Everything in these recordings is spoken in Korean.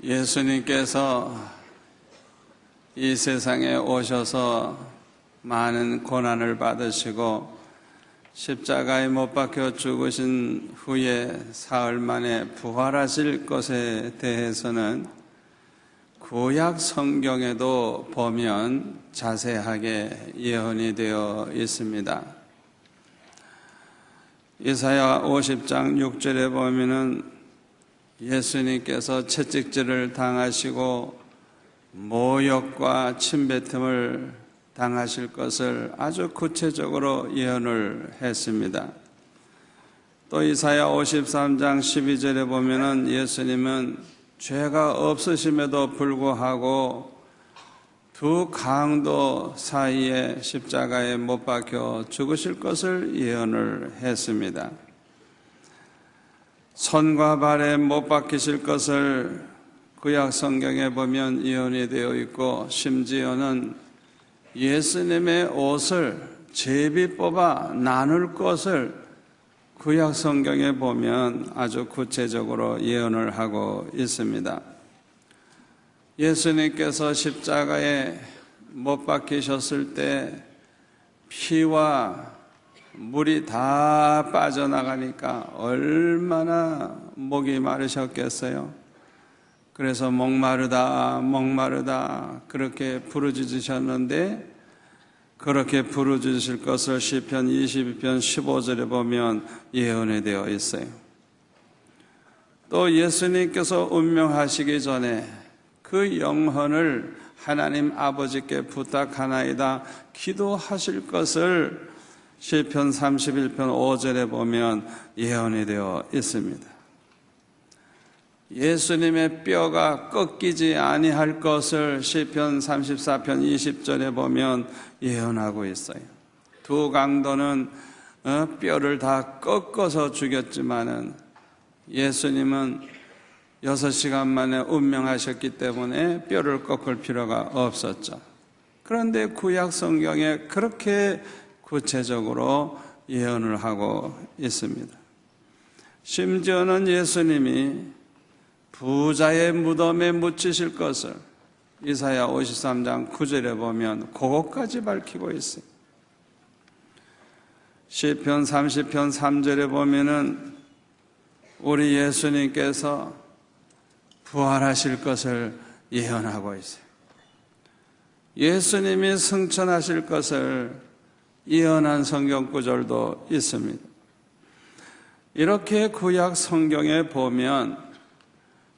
예수님께서 이 세상에 오셔서 많은 고난을 받으시고 십자가에 못 박혀 죽으신 후에 사흘 만에 부활하실 것에 대해서는 구약 성경에도 보면 자세하게 예언이 되어 있습니다. 이사야 50장 6절에 보면은 예수님께서 채찍질을 당하시고 모욕과 침뱉음을 당하실 것을 아주 구체적으로 예언을 했습니다. 또 이사야 53장 12절에 보면은 예수님은 죄가 없으심에도 불구하고 두 강도 사이에 십자가에 못 박혀 죽으실 것을 예언을 했습니다. 손과 발에 못 박히실 것을 구약 성경에 보면 예언이 되어 있고, 심지어는 예수님의 옷을 제비 뽑아 나눌 것을 구약 성경에 보면 아주 구체적으로 예언을 하고 있습니다. 예수님께서 십자가에 못 박히셨을 때 피와 물이 다 빠져나가니까 얼마나 목이 마르셨겠어요. 그래서 목마르다 목마르다 그렇게 부르짖으셨는데, 그렇게 부르짖으실 것을 시편 22편 15절에 보면 예언이 되어 있어요. 또 예수님께서 운명하시기 전에 그 영혼을 하나님 아버지께 부탁하나이다 기도하실 것을 시편 31편 5절에 보면 예언이 되어 있습니다. 예수님의 뼈가 꺾이지 아니할 것을 시편 34편 20절에 보면 예언하고 있어요. 두 강도는 뼈를 다 꺾어서 죽였지만은 예수님은 6시간 만에 운명하셨기 때문에 뼈를 꺾을 필요가 없었죠. 그런데 구약 성경에 그렇게 구체적으로 예언을 하고 있습니다. 심지어는 예수님이 부자의 무덤에 묻히실 것을 이사야 53장 9절에 보면 그것까지 밝히고 있어요. 시편 30편 3절에 보면은 우리 예수님께서 부활하실 것을 예언하고 있어요. 예수님이 승천하실 것을 예언한 성경 구절도 있습니다. 이렇게 구약 성경에 보면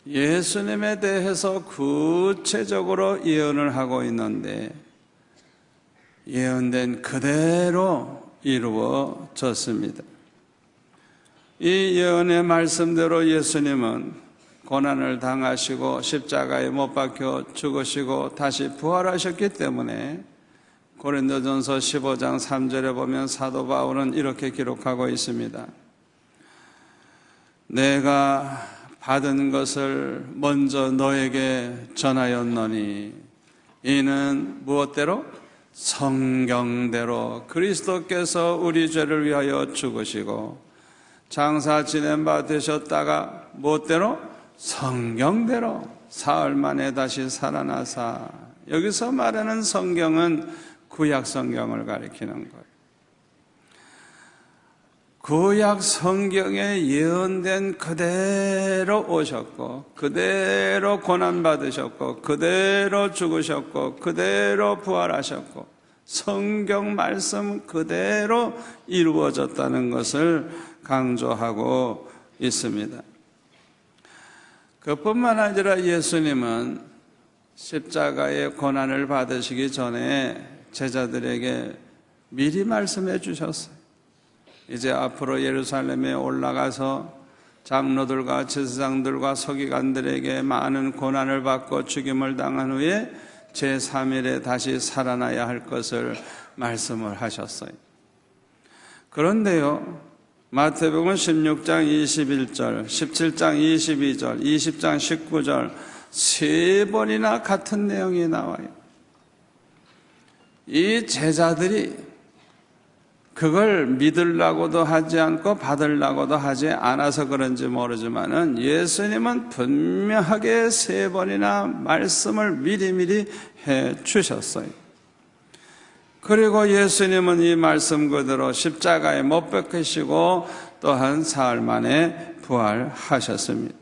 예수님에 대해서 구체적으로 예언을 하고 있는데 예언된 그대로 이루어졌습니다. 이 예언의 말씀대로 예수님은 고난을 당하시고 십자가에 못 박혀 죽으시고 다시 부활하셨기 때문에 고린도전서 15장 3절에 보면 사도 바울은 이렇게 기록하고 있습니다. 내가 받은 것을 먼저 너에게 전하였노니 이는 무엇대로? 성경대로 그리스도께서 우리 죄를 위하여 죽으시고 장사 지낸 바 되셨다가 무엇대로? 성경대로 사흘 만에 다시 살아나사. 여기서 말하는 성경은 구약 성경을 가리키는 거예요. 구약 성경에 예언된 그대로 오셨고 그대로 고난받으셨고 그대로 죽으셨고 그대로 부활하셨고 성경 말씀 그대로 이루어졌다는 것을 강조하고 있습니다. 그뿐만 아니라 예수님은 십자가의 고난을 받으시기 전에 제자들에게 미리 말씀해 주셨어요. 이제 앞으로 예루살렘에 올라가서 장로들과 제사장들과 서기관들에게 많은 고난을 받고 죽임을 당한 후에 제3일에 다시 살아나야 할 것을 말씀을 하셨어요. 그런데요, 마태복음 16장 21절, 17장 22절, 20장 19절 세 번이나 같은 내용이 나와요. 이 제자들이 그걸 믿으려고도 하지 않고 받으려고도 하지 않아서 그런지 모르지만은 예수님은 분명하게 3번이나 말씀을 미리미리 해 주셨어요. 그리고 예수님은 이 말씀 그대로 십자가에 못 박히시고 또한 사흘 만에 부활하셨습니다.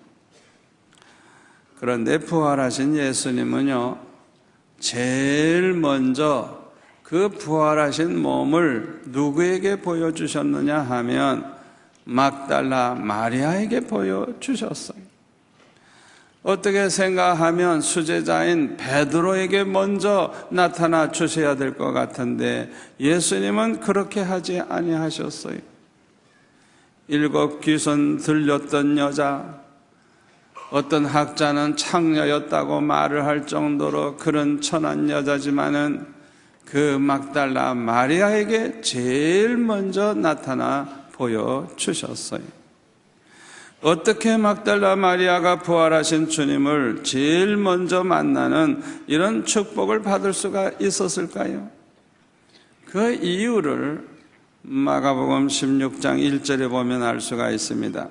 그런데 부활하신 예수님은요, 제일 먼저 그 부활하신 몸을 누구에게 보여주셨느냐 하면 막달라 마리아에게 보여주셨어요. 어떻게 생각하면 수제자인 베드로에게 먼저 나타나 주셔야 될 것 같은데 예수님은 그렇게 하지 아니하셨어요. 7 귀신 들렸던 여자, 어떤 학자는 창녀였다고 말을 할 정도로 그런 천한 여자지만은 그 막달라 마리아에게 제일 먼저 나타나 보여주셨어요. 어떻게 막달라 마리아가 부활하신 주님을 제일 먼저 만나는 이런 축복을 받을 수가 있었을까요? 그 이유를 마가복음 16장 1절에 보면 알 수가 있습니다.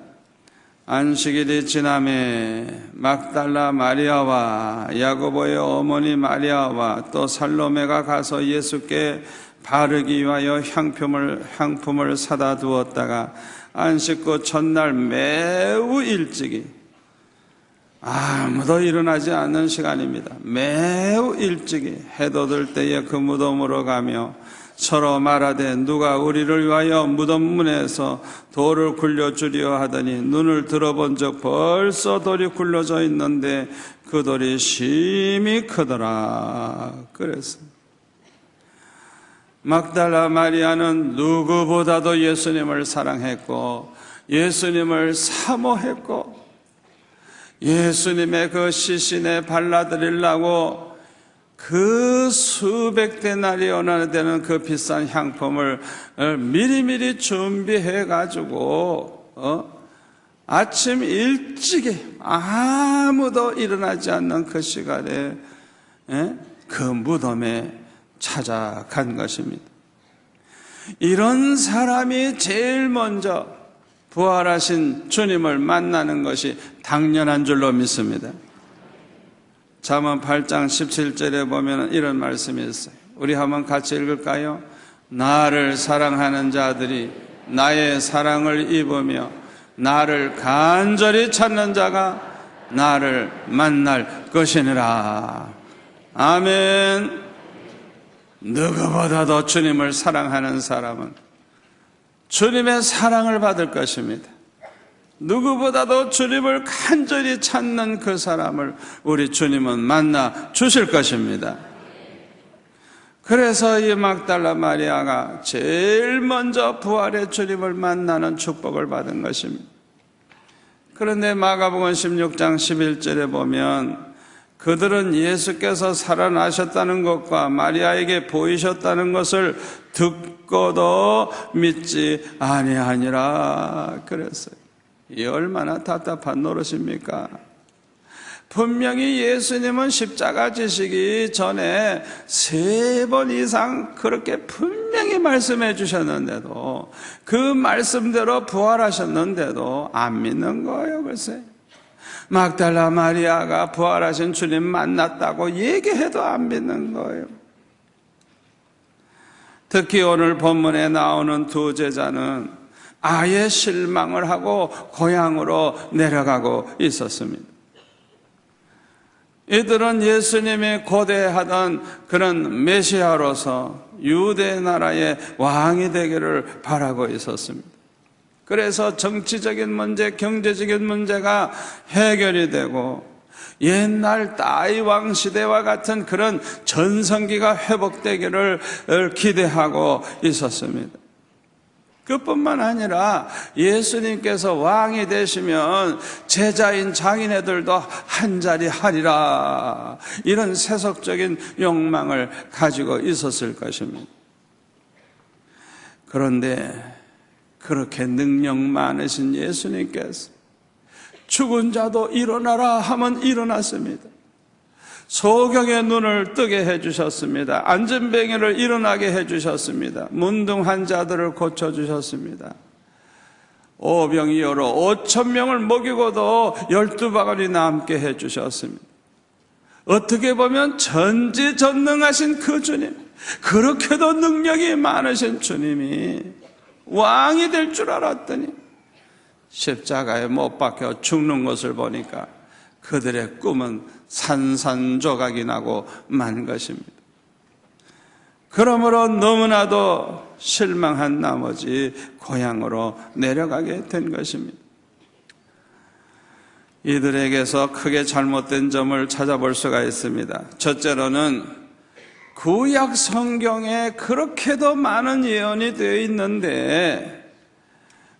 안식일이 지남에 막달라 마리아와 야고보의 어머니 마리아와 또 살로메가 가서 예수께 바르기 위하여 향품을 사다 두었다가 안식구 첫날 매우 일찍이, 아무도 일어나지 않는 시간입니다. 매우 일찍이 해돋을 들 때에 그 무덤으로 가며 서로 말하되 누가 우리를 위하여 무덤 문에서 돌을 굴려주려 하더니 눈을 들어본 적 벌써 돌이 굴려져 있는데 그 돌이 심히 크더라. 그랬습니다. 막달라 마리아는 누구보다도 예수님을 사랑했고 예수님을 사모했고 예수님의 그 시신에 발라드리려고 그 수백 데나리온이나 되는 그 비싼 향품을 미리미리 준비해 가지고 아침 일찍이 아무도 일어나지 않는 그 시간에 그 무덤에 찾아간 것입니다. 이런 사람이 제일 먼저 부활하신 주님을 만나는 것이 당연한 줄로 믿습니다. 잠언 8장 17절에 보면 이런 말씀이 있어요. 우리 한번 같이 읽을까요? 나를 사랑하는 자들이 나의 사랑을 입으며 나를 간절히 찾는 자가 나를 만날 것이니라. 아멘. 누구보다도 주님을 사랑하는 사람은 주님의 사랑을 받을 것입니다. 누구보다도 주님을 간절히 찾는 그 사람을 우리 주님은 만나 주실 것입니다. 그래서 이 막달라 마리아가 제일 먼저 부활의 주님을 만나는 축복을 받은 것입니다. 그런데 마가복음 16장 11절에 보면 그들은 예수께서 살아나셨다는 것과 마리아에게 보이셨다는 것을 듣고도 믿지 아니하니라 그랬어요. 이 얼마나 답답한 노릇입니까? 분명히 예수님은 십자가 지시기 전에 3번 이상 그렇게 분명히 말씀해 주셨는데도 그 말씀대로 부활하셨는데도 안 믿는 거예요. 글쎄, 막달라 마리아가 부활하신 주님 만났다고 얘기해도 안 믿는 거예요. 특히 오늘 본문에 나오는 2 제자는 아예 실망을 하고 고향으로 내려가고 있었습니다. 이들은 예수님이 고대하던 그런 메시아로서 유대 나라의 왕이 되기를 바라고 있었습니다. 그래서 정치적인 문제, 경제적인 문제가 해결이 되고 옛날 다윗 왕 시대와 같은 그런 전성기가 회복되기를 기대하고 있었습니다. 그뿐만 아니라 예수님께서 왕이 되시면 제자인 자기네들도 한자리 하리라, 이런 세속적인 욕망을 가지고 있었을 것입니다. 그런데 그렇게 능력 많으신 예수님께서 죽은 자도 일어나라 하면 일어났습니다. 소경의 눈을 뜨게 해주셨습니다. 안진뱅이를 일어나게 해주셨습니다. 문둥한 자들을 고쳐주셨습니다. 오병이어로 5,000명을 먹이고도 12바구니 남게 해주셨습니다. 어떻게 보면 전지전능하신 그 주님, 그렇게도 능력이 많으신 주님이 왕이 될 줄 알았더니 십자가에 못 박혀 죽는 것을 보니까 그들의 꿈은 산산조각이 나고 만 것입니다. 그러므로 너무나도 실망한 나머지 고향으로 내려가게 된 것입니다. 이들에게서 크게 잘못된 점을 찾아볼 수가 있습니다. 첫째로는 구약 성경에 그렇게도 많은 예언이 되어 있는데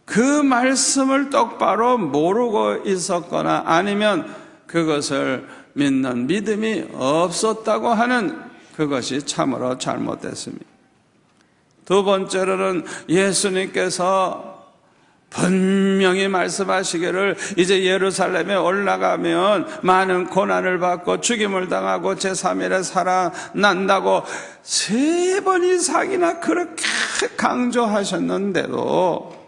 그 말씀을 똑바로 모르고 있었거나 아니면 그것을 믿는 믿음이 없었다고 하는 그것이 참으로 잘못됐습니다. 두 번째로는 예수님께서 분명히 말씀하시기를 이제 예루살렘에 올라가면 많은 고난을 받고 죽임을 당하고 제3일에 살아난다고 3번 이상이나 그렇게 강조하셨는데도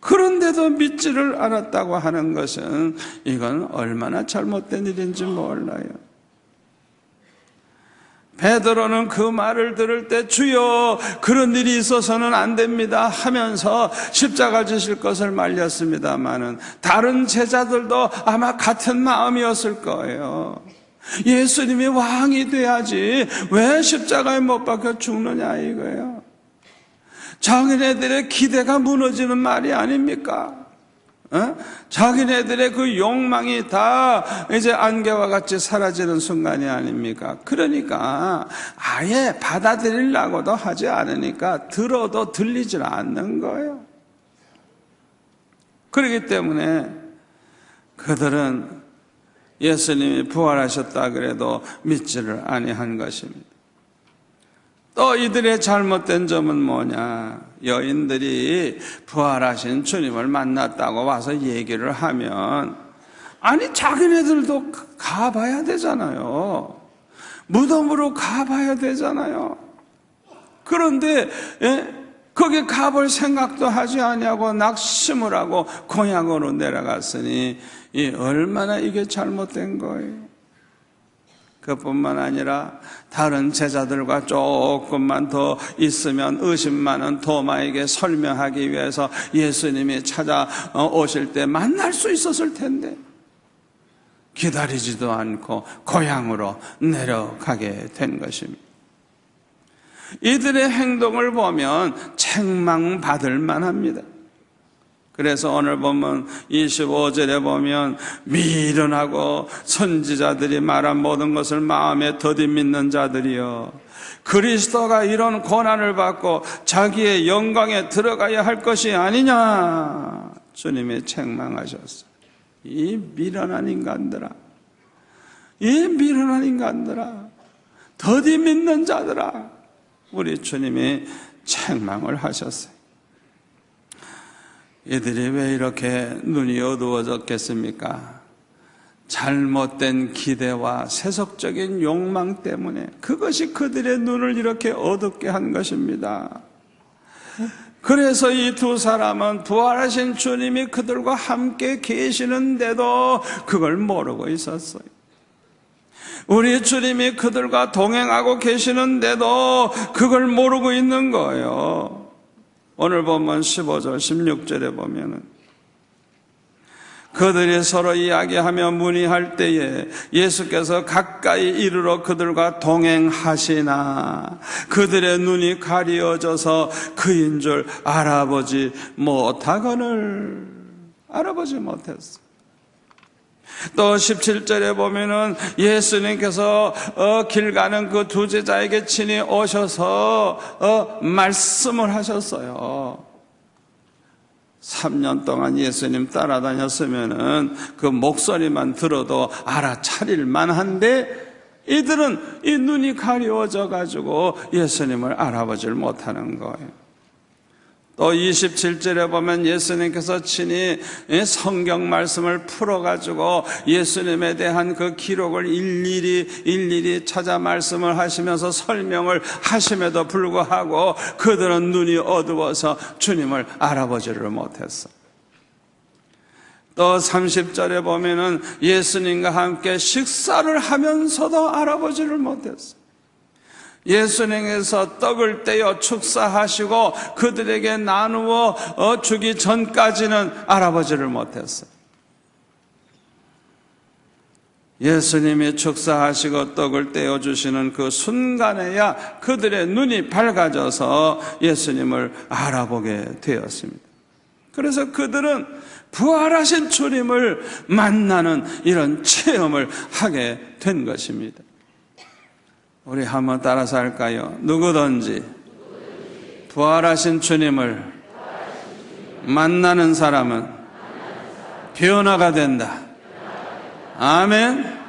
그런데도 믿지를 않았다고 하는 것은 이건 얼마나 잘못된 일인지 몰라요. 베드로는 그 말을 들을 때 주여 그런 일이 있어서는 안 됩니다 하면서 십자가 지실 것을 말렸습니다마는 다른 제자들도 아마 같은 마음이었을 거예요. 예수님이 왕이 돼야지 왜 십자가에 못 박혀 죽느냐 이거예요. 자기네들의 기대가 무너지는 말이 아닙니까? 자기네들의 그 욕망이 다 이제 안개와 같이 사라지는 순간이 아닙니까? 그러니까 아예 받아들이려고도 하지 않으니까 들어도 들리질 않는 거예요. 그렇기 때문에 그들은 예수님이 부활하셨다 그래도 믿지를 아니한 것입니다. 또 이들의 잘못된 점은 뭐냐? 여인들이 부활하신 주님을 만났다고 와서 얘기를 하면 아니 자기네들도 가봐야 되잖아요. 무덤으로 가봐야 되잖아요. 그런데 거기 가볼 생각도 하지 아니하고 낙심을 하고 고향으로 내려갔으니 얼마나 이게 잘못된 거예요. 그뿐만 아니라 다른 제자들과 조금만 더 있으면 의심 많은 도마에게 설명하기 위해서 예수님이 찾아오실 때 만날 수 있었을 텐데 기다리지도 않고 고향으로 내려가게 된 것입니다. 이들의 행동을 보면 책망받을 만합니다. 그래서 오늘 보면 25절에 보면 미련하고 선지자들이 말한 모든 것을 마음에 더디 믿는 자들이여 그리스도가 이런 고난을 받고 자기의 영광에 들어가야 할 것이 아니냐 주님이 책망하셨어요. 이 미련한 인간들아, 이 미련한 인간들아, 더디 믿는 자들아, 우리 주님이 책망을 하셨어요. 이들이 왜 이렇게 눈이 어두워졌겠습니까? 잘못된 기대와 세속적인 욕망 때문에 그것이 그들의 눈을 이렇게 어둡게 한 것입니다. 그래서 이 두 사람은 부활하신 주님이 그들과 함께 계시는데도 그걸 모르고 있었어요. 우리 주님이 그들과 동행하고 계시는데도 그걸 모르고 있는 거예요. 오늘 보면 15절 16절에 보면은 그들이 서로 이야기하며 문의할 때에 예수께서 가까이 이르러 그들과 동행하시나 그들의 눈이 가리어져서 그인 줄 알아보지 못하거늘 알아보지 못했어. 또 17절에 보면은 예수님께서 길 가는 그 두 제자에게 친히 오셔서 말씀을 하셨어요. 3년 동안 예수님 따라다녔으면은 그 목소리만 들어도 알아차릴 만한데 이들은 이 눈이 가려워져 가지고 예수님을 알아보질 못하는 거예요. 또 27절에 보면 예수님께서 친히 성경 말씀을 풀어가지고 예수님에 대한 그 기록을 일일이 찾아 말씀을 하시면서 설명을 하심에도 불구하고 그들은 눈이 어두워서 주님을 알아보지를 못했어. 또 30절에 보면은 예수님과 함께 식사를 하면서도 알아보지를 못했어. 예수님께서 떡을 떼어 축사하시고 그들에게 나누어 주기 전까지는 알아보지를 못했어요. 예수님이 축사하시고 떡을 떼어 주시는 그 순간에야 그들의 눈이 밝아져서 예수님을 알아보게 되었습니다. 그래서 그들은 부활하신 주님을 만나는 이런 체험을 하게 된 것입니다. 우리 한번 따라서 할까요? 누구든지 부활하신 주님을 만나는 사람은 변화가 된다. 아멘.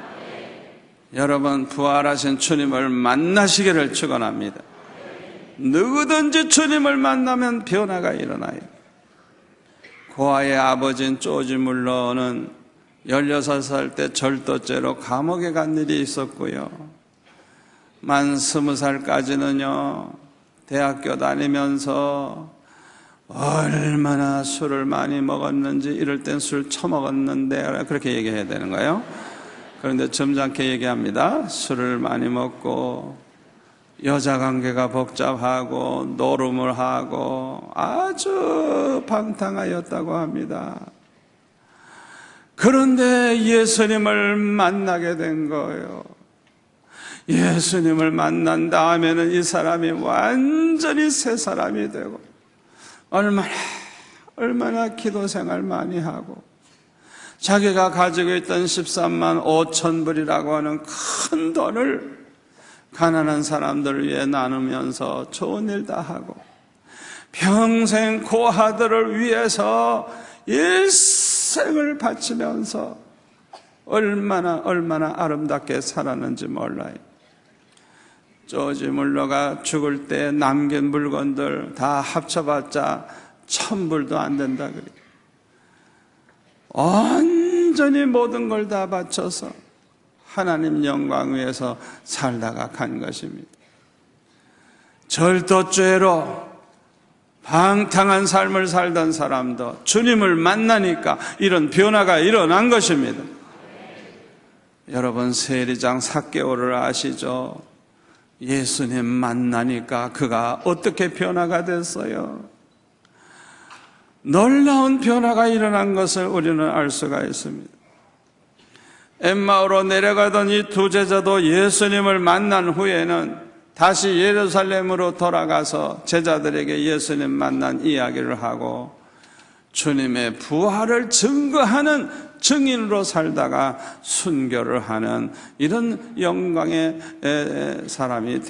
여러분, 부활하신 주님을 만나시기를 축원합니다. 누구든지 주님을 만나면 변화가 일어나요. 고아의 아버지인 조지 물러는 16살 때 절도죄로 감옥에 간 일이 있었고요. 만 20살까지는요, 대학교 다니면서 얼마나 술을 많이 먹었는지, 이럴 땐 술 처먹었는데, 그렇게 얘기해야 되는 거예요. 그런데 점잖게 얘기합니다. 술을 많이 먹고, 여자 관계가 복잡하고, 노름을 하고, 아주 방탕하였다고 합니다. 그런데 예수님을 만나게 된 거예요. 예수님을 만난 다음에는 이 사람이 완전히 새 사람이 되고 얼마나 기도 생활 많이 하고 자기가 가지고 있던 13만 5천 불이라고 하는 큰 돈을 가난한 사람들을 위해 나누면서 좋은 일 다 하고 평생 고아들을 위해서 일생을 바치면서 얼마나 아름답게 살았는지 몰라요. 조지 물러가 죽을 때 남긴 물건들 다 합쳐봤자 1000불도 안 된다 그래. 완전히 모든 걸 다 바쳐서 하나님 영광 위에서 살다가 간 것입니다. 절도죄로 방탕한 삶을 살던 사람도 주님을 만나니까 이런 변화가 일어난 것입니다. 여러분, 세리장 삭개오를 아시죠? 예수님 만나니까 그가 어떻게 변화가 됐어요? 놀라운 변화가 일어난 것을 우리는 알 수가 있습니다. 엠마오로 내려가던 이 두 제자도 예수님을 만난 후에는 다시 예루살렘으로 돌아가서 제자들에게 예수님 만난 이야기를 하고 주님의 부활을 증거하는 증인으로 살다가 순교를 하는 이런 영광의 사람이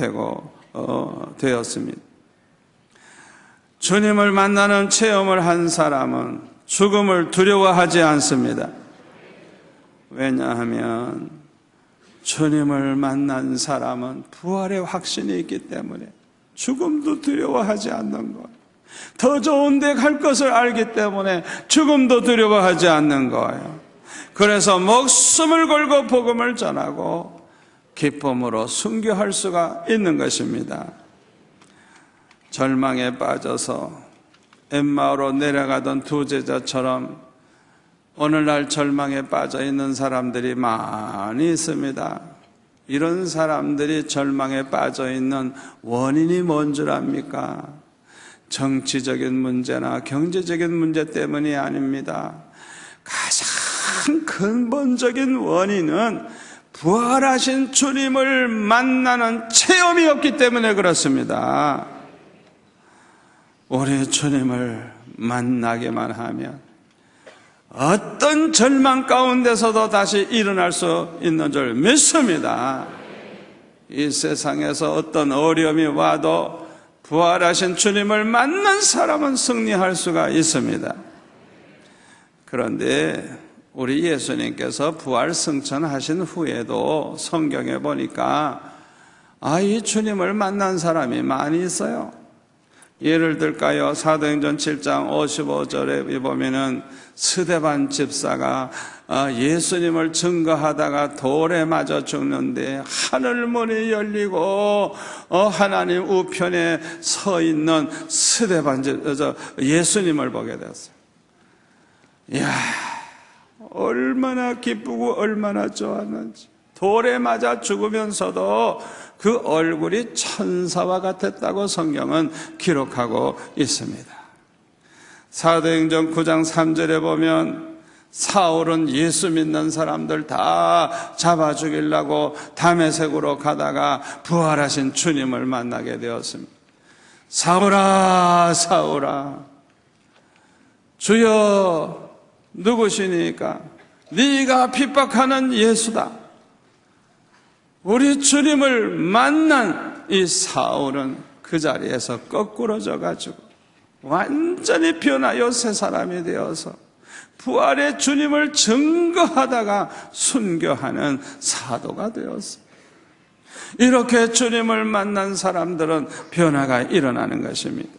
되었습니다. 주님을 만나는 체험을 한 사람은 죽음을 두려워하지 않습니다. 왜냐하면 주님을 만난 사람은 부활의 확신이 있기 때문에 죽음도 두려워하지 않는 것. 더 좋은 데 갈 것을 알기 때문에 죽음도 두려워하지 않는 거예요. 그래서 목숨을 걸고 복음을 전하고 기쁨으로 순교할 수가 있는 것입니다. 절망에 빠져서 엠마오로 내려가던 두 제자처럼 오늘날 절망에 빠져 있는 사람들이 많이 있습니다. 이런 사람들이 절망에 빠져 있는 원인이 뭔 줄 압니까? 정치적인 문제나 경제적인 문제 때문이 아닙니다. 가장 근본적인 원인은 부활하신 주님을 만나는 체험이 없기 때문에 그렇습니다. 우리 주님을 만나게만 하면 어떤 절망 가운데서도 다시 일어날 수 있는 줄 믿습니다. 이 세상에서 어떤 어려움이 와도 부활하신 주님을 만난 사람은 승리할 수가 있습니다. 그런데 우리 예수님께서 부활 승천하신 후에도 성경에 보니까 이 주님을 만난 사람이 많이 있어요. 예를 들까요? 사도행전 7장 55절에 보면은 스데반 집사가 예수님을 증거하다가 돌에 맞아 죽는데 하늘문이 열리고 하나님 우편에 서 있는 스데반 예수님을 보게 되었어요. 이야, 얼마나 기쁘고 얼마나 좋았는지. 돌에 맞아 죽으면서도 그 얼굴이 천사와 같았다고 성경은 기록하고 있습니다. 사도행전 9장 3절에 보면 사울은 예수 믿는 사람들 다 잡아 죽이려고 다메섹으로 가다가 부활하신 주님을 만나게 되었습니다. 사울아, 사울아, 주여 누구시니까? 네가 핍박하는 예수다. 우리 주님을 만난 이 사울은 그 자리에서 거꾸로져 가지고 완전히 변하여 새 사람이 되어서 부활의 주님을 증거하다가 순교하는 사도가 되었습니다. 이렇게 주님을 만난 사람들은 변화가 일어나는 것입니다.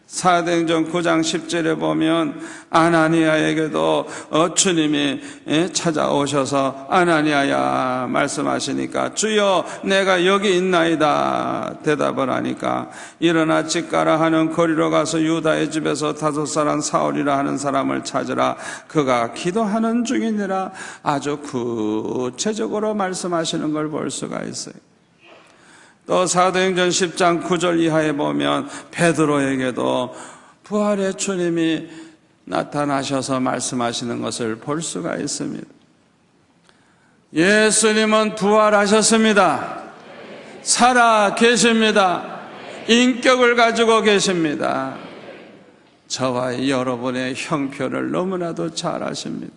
사도행전 9장 10절에 보면 아나니아에게도 주님이 찾아오셔서 아나니아야 말씀하시니까 주여 내가 여기 있나이다 대답을 하니까 일어나 집가라 하는 거리로 가서 유다의 집에서 다섯 사람 사울이라 하는 사람을 찾으라 그가 기도하는 중이니라. 아주 구체적으로 말씀하시는 걸 볼 수가 있어요. 또 사도행전 10장 9절 이하에 보면 베드로에게도 부활의 주님이 나타나셔서 말씀하시는 것을 볼 수가 있습니다. 예수님은 부활하셨습니다. 살아 계십니다. 인격을 가지고 계십니다. 저와 여러분의 형편을 너무나도 잘 아십니다.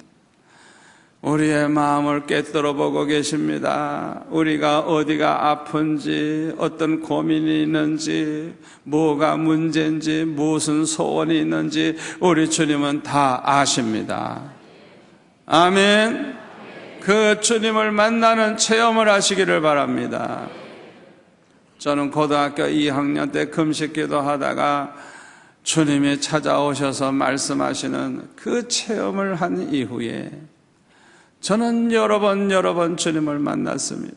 우리의 마음을 꿰뚫어 보고 계십니다. 우리가 어디가 아픈지, 어떤 고민이 있는지, 뭐가 문제인지, 무슨 소원이 있는지 우리 주님은 다 아십니다. 아멘. 그 주님을 만나는 체험을 하시기를 바랍니다. 저는 고등학교 2학년 때 금식기도 하다가 주님이 찾아오셔서 말씀하시는 그 체험을 한 이후에 저는 여러 번 주님을 만났습니다.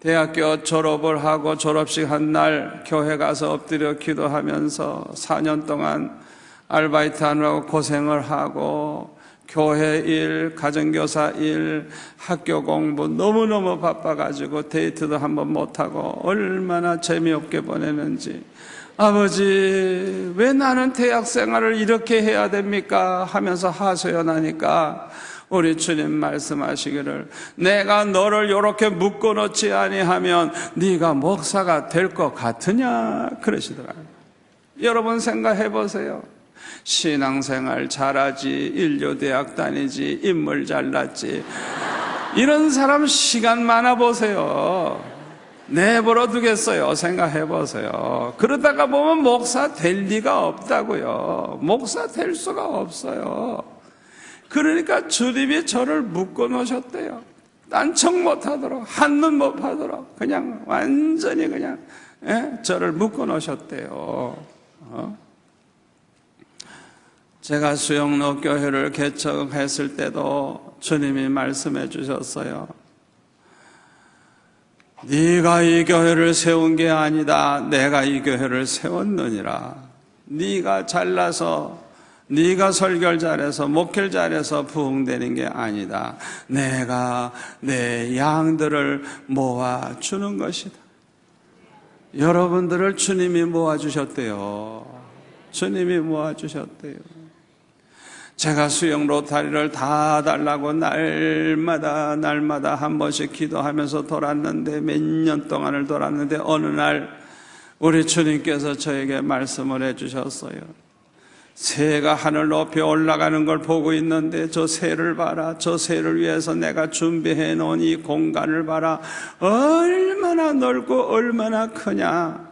대학교 졸업을 하고 졸업식 한 날 교회 가서 엎드려 기도하면서 4년 동안 아르바이트 하느라고 고생을 하고 교회 일, 가정교사 일, 학교 공부 너무너무 바빠가지고 데이트도 한번 못하고 얼마나 재미없게 보내는지 아버지 왜 나는 대학 생활을 이렇게 해야 됩니까? 하면서 하소연하니까 우리 주님 말씀하시기를 내가 너를 이렇게 묶어놓지 아니하면 네가 목사가 될 것 같으냐 그러시더라고요. 여러분 생각해 보세요. 신앙생활 잘하지, 인류대학 다니지, 인물 잘났지 이런 사람 시간 많아 보세요. 내버려 두겠어요? 생각해 보세요. 그러다가 보면 목사 될 리가 없다고요. 목사 될 수가 없어요. 그러니까 주님이 저를 묶어 놓으셨대요. 딴척 못하도록, 한눈 못 파도록 그냥 완전히 그냥 저를 묶어 놓으셨대요. 제가 수영로 교회를 개척했을 때도 주님이 말씀해 주셨어요. 네가 이 교회를 세운 게 아니다. 내가 이 교회를 세웠느니라. 네가 잘나서 네가 설교를 잘해서 목회를 잘해서 부흥되는 게 아니다. 내가 내 양들을 모아주는 것이다. 여러분들을 주님이 모아주셨대요. 주님이 모아주셨대요. 제가 수영로 다리를 다 달라고 날마다 한 번씩 기도하면서 돌았는데 몇 년 동안을 돌았는데 어느 날 우리 주님께서 저에게 말씀을 해주셨어요. 새가 하늘 높이 올라가는 걸 보고 있는데 저 새를 봐라. 저 새를 위해서 내가 준비해 놓은 이 공간을 봐라. 얼마나 넓고 얼마나 크냐.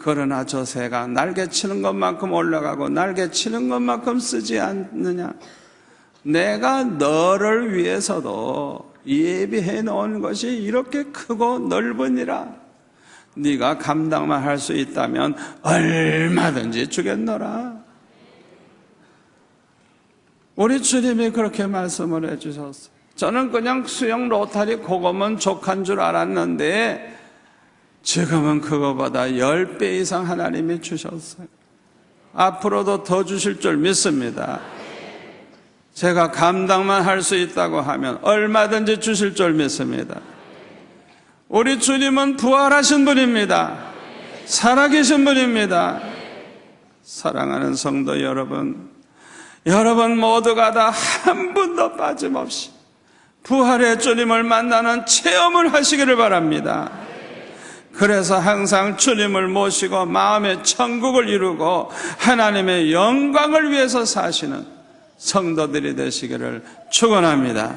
그러나 저 새가 날개치는 것만큼 올라가고 날개치는 것만큼 쓰지 않느냐. 내가 너를 위해서도 예비해 놓은 것이 이렇게 크고 넓으니라. 네가 감당만 할 수 있다면 얼마든지 주겠노라. 우리 주님이 그렇게 말씀을 해주셨어요. 저는 그냥 수영 로타리 그거면 족한 줄 알았는데 지금은 그거보다 10배 이상 하나님이 주셨어요. 앞으로도 더 주실 줄 믿습니다. 제가 감당만 할 수 있다고 하면 얼마든지 주실 줄 믿습니다. 우리 주님은 부활하신 분입니다. 살아계신 분입니다. 사랑하는 성도 여러분, 여러분 모두가 다 한 분도 빠짐없이 부활의 주님을 만나는 체험을 하시기를 바랍니다. 그래서 항상 주님을 모시고 마음의 천국을 이루고 하나님의 영광을 위해서 사시는 성도들이 되시기를 축원합니다.